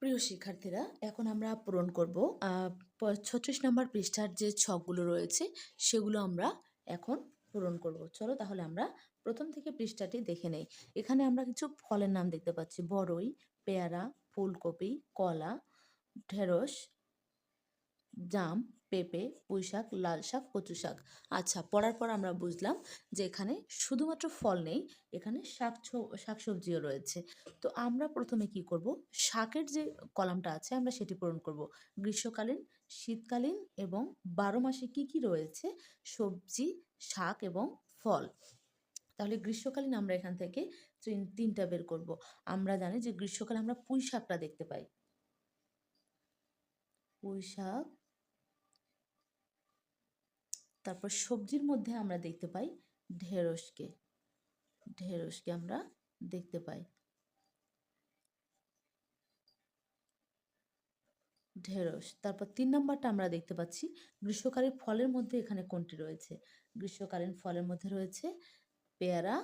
প্রিয় শিক্ষার্থীরা, এখন আমরা পূরণ করব 36 নম্বর পৃষ্ঠার যে ছকগুলো রয়েছে সেগুলো আমরা এখন পূরণ করব। চলো তাহলে আমরা প্রথম থেকে পৃষ্ঠাটি দেখে নেই। এখানে আমরা কিছু ফলের নাম দেখতে পাচ্ছি: বরই, পেয়ারা, ফুলকপি, কলা, ঢেঁড়স, জাম, পেঁপে, পুঁই শাক, লাল শাক, কচু শাক। আচ্ছা, পড়ার পর আমরা বুঝলাম যে এখানে শুধুমাত্র ফল নেই, এখানে শাকসবজিও রয়েছে। তো আমরা প্রথমে কি করব, শাকের যে কলামটা আছে আমরা সেটি পূরণ করব। গ্রীষ্মকালীন, শীতকালীন এবং 12 মাসে কি কি রয়েছে সবজি, শাক এবং ফল। তাহলে গ্রীষ্মকালীন আমরা এখান থেকে তিনটা বের করব। আমরা জানি যে গ্রীষ্মকালে আমরা পুঁই শাকটা দেখতে পাই, পুঁই শাক। তারপর সবজির মধ্যে আমরা দেখতে পাই ঢেঁড়সকে, ঢেঁড়সকে আমরা দেখতে পাই, ঢেঁড়স। তারপর 3 নাম্বারটা আমরা দেখতে পাচ্ছি গ্রীষ্মকালীন ফলের মধ্যে এখানে কোনটি রয়েছে? গ্রীষ্মকালীন ফলের মধ্যে রয়েছে পেয়ারা,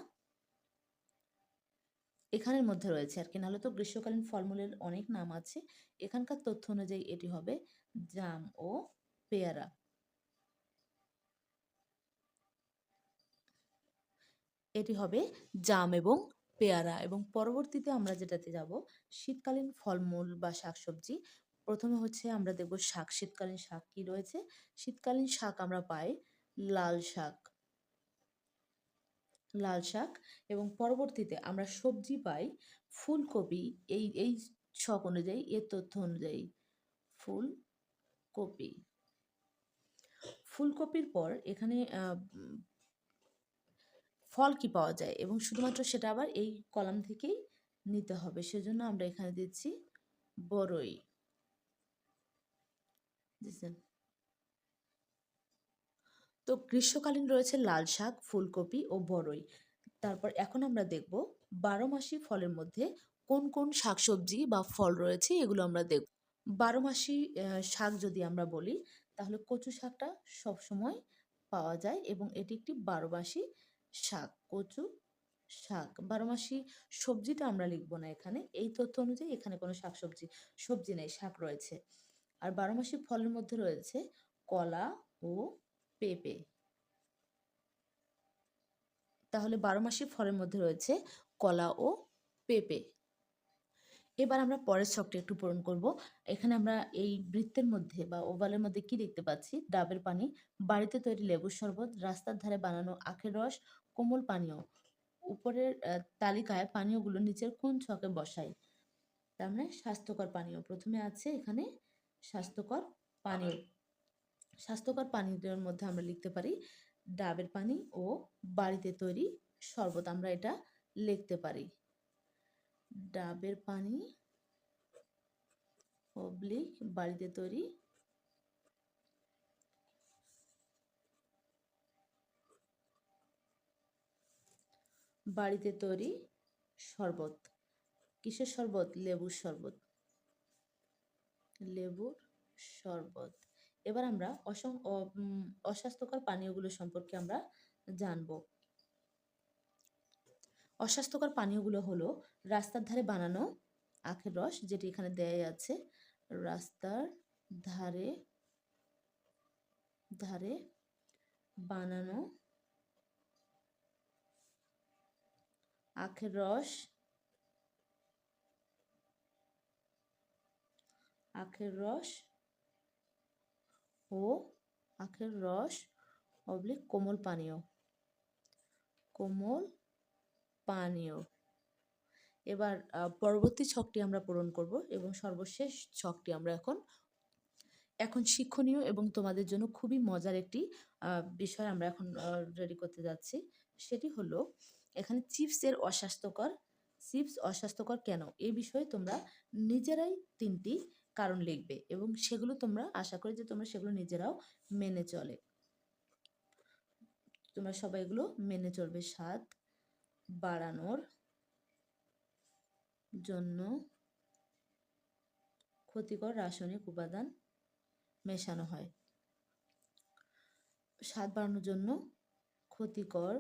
এখানের মধ্যে রয়েছে আর কি, নাহলে তো গ্রীষ্মকালীন ফলমূলের অনেক নাম আছে। এখানকার তথ্য অনুযায়ী এটি হবে জাম ও পেয়ারা। এটি হবে জাম এবং পেয়ারা। এবং পরবর্তীতে আমরা যেটাতে যাব, শীতকালীন ফলমূল বা শাকসবজি। প্রথমে হচ্ছে আমরা দেখব শাক। শীতকালীন শাক কি রয়েছে? শীতকালীন শাক আমরা পাই লাল শাক, লাল শাক। এবং পরবর্তীতে আমরা সবজি পাই ফুলকপি। এই ছক অনুযায়ী, এর তথ্য অনুযায়ী ফুলকপি। ফুলকপির পর এখানে ফল কি পাওয়া যায়, এবং শুধুমাত্র সেটা আবার এই কলাম থেকেই নিতে হবে, সেজন্য আমরা এখানে দিচ্ছি বরই। বুঝছেন? তো গ্রীষ্মকালীন রয়েছে লাল শাক, ফুলকপি ও বরই। তারপর এখন আমরা দেখব 12 মাসি ফলের মধ্যে কোন কোন শাকসবজি বা ফল রয়েছে, এগুলো আমরা দেখব। 12 মাসি শাক যদি আমরা বলি, তাহলে কচু শাকটা সবসময় পাওয়া যায় এবং এটি একটি 12 মাসি শাক। কচু শাক 12 মাসি। সবজিটা আমরা লিখব না এখানে, এই তথ্য অনুযায়ী এখানে কোনো সবজি নেই, শাক রয়েছে। আর 12 মাসি ফলের মধ্যে রয়েছে কলা ও পেঁপে। তাহলে 12 মাসি ফলের মধ্যে রয়েছে কলা ও পেঁপে। এবার আমরা পরের ছকটি একটু পূরণ করব। এখানে আমরা এই বৃত্তের মধ্যে বা ওভালের মধ্যে কি দেখতে পাচ্ছি? ডাবের পানি, বাড়িতে তৈরি লেবুর শরবত, রাস্তার ধারে বানানো আখের রস, কোমল পানীয়। উপরের তালিকায় পানীয়গুলো নিচের কোন ছকে বসাই? তার মানে স্বাস্থ্যকর পানীয় প্রথমে আছে এখানে। স্বাস্থ্যকর পানীয়, স্বাস্থ্যকর পানীয়র মধ্যে আমরা লিখতে পারি ডাবের পানি ও বাড়িতে তৈরি শরবত। আমরা এটা লিখতে পারি ডাবের পানি অবলিক বাড়িতে তৈরি বাড়িতে তৈরি শরবত। কিসের শরবত? লেবুর শরবত, লেবুর শরবত। এবার আমরা অস্বাস্থ্যকর পানীয়গুলো সম্পর্কে আমরা জানব। অস্বাস্থ্যকর পানীয়গুলো হলো রাস্তার ধারে বানানো আখের রস, যেটি এখানে দেয়াই আছে। রাস্তার ধারে ধারে বানানো আখের রস, আখের রস ও আখের রস অবলিক কোমল পানীয়, কোমল পানীয়। এবার পরবর্তী ছকটি আমরা পূরণ করব এবং সর্বশেষ ছকটি আমরা এখন শিক্ষণীয় এবং তোমাদের জন্য খুবই মজার একটি বিষয় আমরা এখন রেডি করতে যাচ্ছি। সেটি হলো এখানে চিপস অস্বাস্থ্যকর কেন, এই বিষয়ে তোমরা নিজেরাই 3টি কারণ লিখবে এবং সেগুলো তোমরা, আশা করি যে তোমরা সেগুলো নিজেরাও মেনে চলে, তোমরা সবাই এগুলো মেনে চলবে। স্বাদ বাড়ানোর জন্য ক্ষতিকর রাসায়নিক উপাদান মেশানো হয়। স্বাদ বাড়ানোর জন্য ক্ষতিকর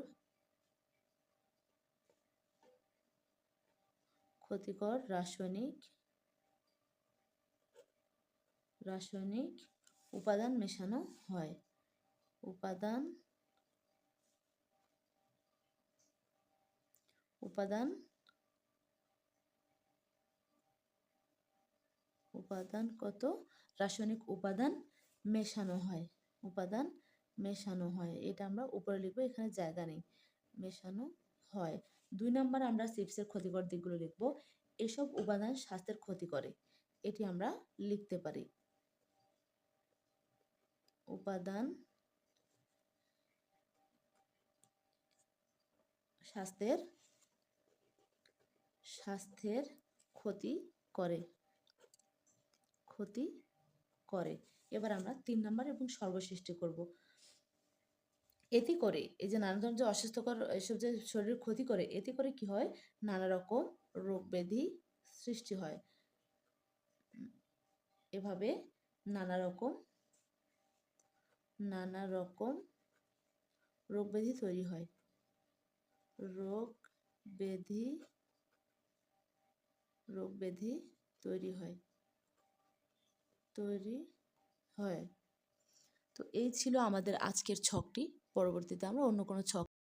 রাসায়নিক রাসায়নিক উপাদান মেশানো হয়। উপাদান উপাদান উপাদান কত রাসায়নিক উপাদান মেশানো হয়। উপাদান মেশানো হয়, এটা আমরা উপরে লিখবো, এখানে জায়গা নেই। মেশানো হয়। 2 নম্বর আমরা চিপসের ক্ষতিকর দিকগুলো লিখব। এসব উপাদান স্বাস্থ্যের ক্ষতি করে, এটি আমরা লিখতে পারি। উপাদান স্বাস্থ্যের ক্ষতি করে। এবার আমরা 3 নম্বর এবং সর্বশেষটি করব। এতে করে এই যে নানা ধরনের যে অস্বাস্থ্যকর এসব যে শরীরের ক্ষতি করে, এতে করে কি হয়, নানা রকম রোগ ব্যাধি সৃষ্টি হয়। এভাবে নানা রকম রোগ ব্যাধি তৈরি হয়। রোগ ব্যাধি তৈরি হয়। তো এই ছিল আমাদের আজকের ছকটি। পরবর্তীতে আমরা অন্য কোনো ছক